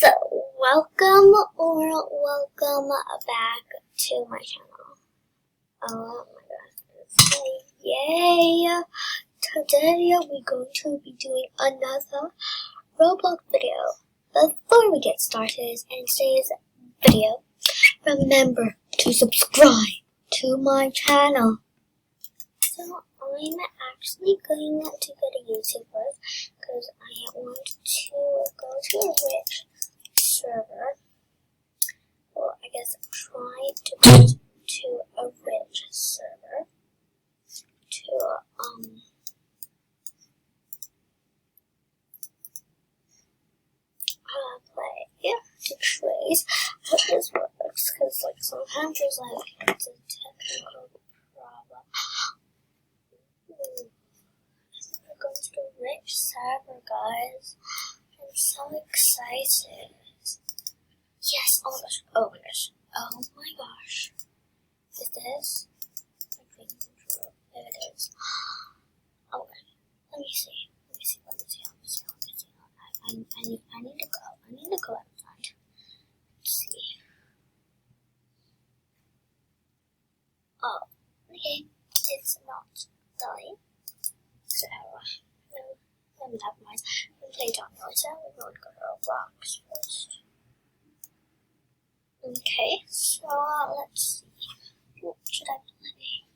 So, welcome back to my channel. Oh my gosh. Yay! Today we're going to be doing another Roblox video. Before we get started in today's video, remember to subscribe to my channel. So, I'm actually going to go to YouTube first because I want to go to a rich server. Well, I guess try to go to a rich server to play, to trace. I hope this works because like sometimes there's like it's a technical problem. We're going to the rich server, guys. I'm so excited. Yes, oh my gosh, oh my gosh, oh my gosh. Is this? There it is. Oh my gosh. Let me see. I need to go outside. Let's see. Oh, okay. It's not dying. So, no, never mind. We'll play download. So we're going to go to Roblox first. Okay, so let's see. What should I play?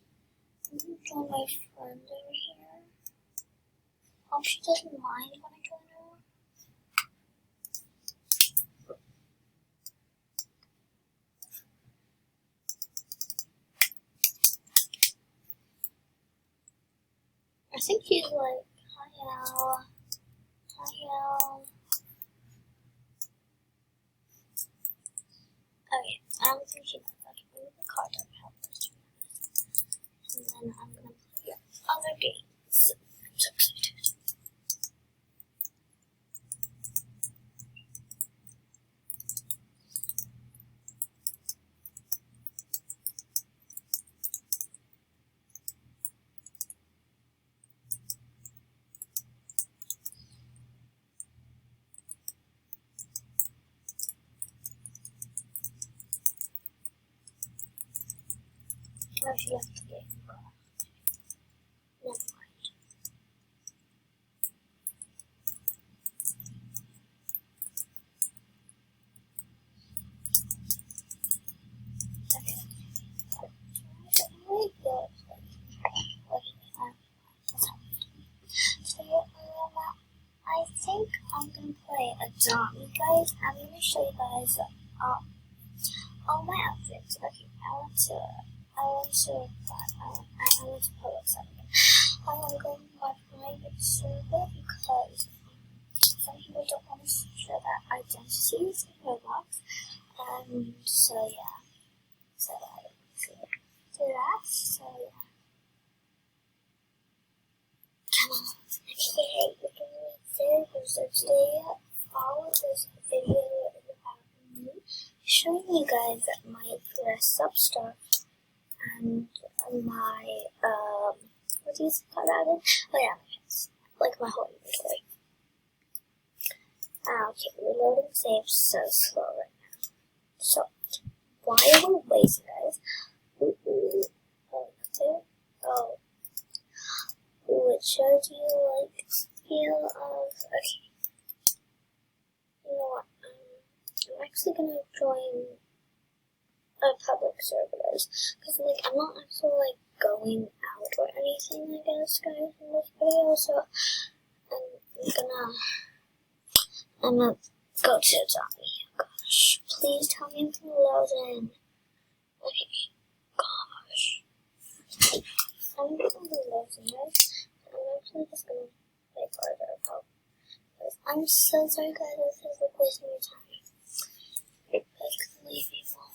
I'm going to join my friend over here. Hope she doesn't mind when I join her. I think she's like, hi Al. Okay, I don't think she knows. Okay, move the card up helpless. And then I'm gonna play other games. I'm so excited. Oh, she left the game. Never mind. Okay. Really good. So, I think I'm gonna play a zombie, guys. I'm gonna show you guys all my outfits. Okay, I want to put something. I'm gonna go to my private server because some people don't want to share their identities in Roblox. So yeah. So yeah. Come on. Okay, you can read there. So today, follow this video about me showing you guys my dress up stuff and my what do you call that? Oh yeah, like my whole inventory. Okay, reloading saves so slow right now. So while we're waiting, guys. Which do you like feel of? Okay. You know what? I'm actually gonna join a public servers because like I'm not actually like going out or anything, I guess, guys, in this video. So I'm gonna go to the zombie. Gosh, please tell me I'm gonna load in. Okay, gosh, I'm gonna be loading this. I'm actually just gonna play further about this. I'm so sorry, guys. This is like wasting your time. Like, leave me alone.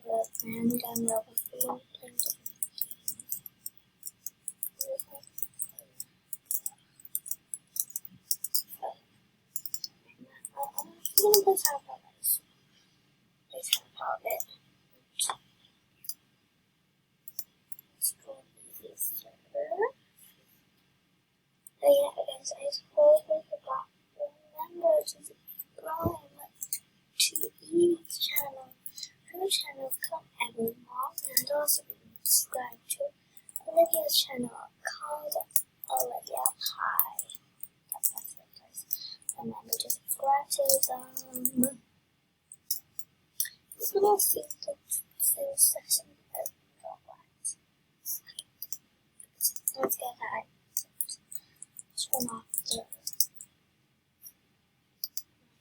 random Roblox video playing different games. Let's have all this. Let's have all of it. Let's go to the server. Oh yeah, guys, I totally forgot. Remember to subscribe to Evie's channel. Her channel called Evermom, and also subscribe to Olivia's channel called Olivia Pie. That's what it is. Remember to subscribe to them. This little secret session of roblox. Let's get that. Turn off the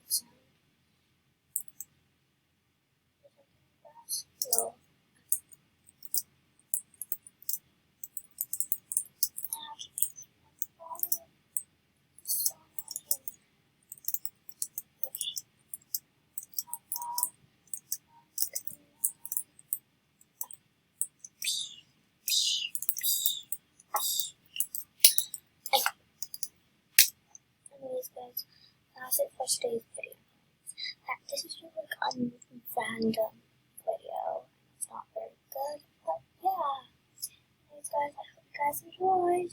sound. Slow. So annoying. Okay. Anyways, guys, that's it for today's video. This is just like a random video. It's not very good, but yeah. Anyways, guys, I hope you guys enjoyed.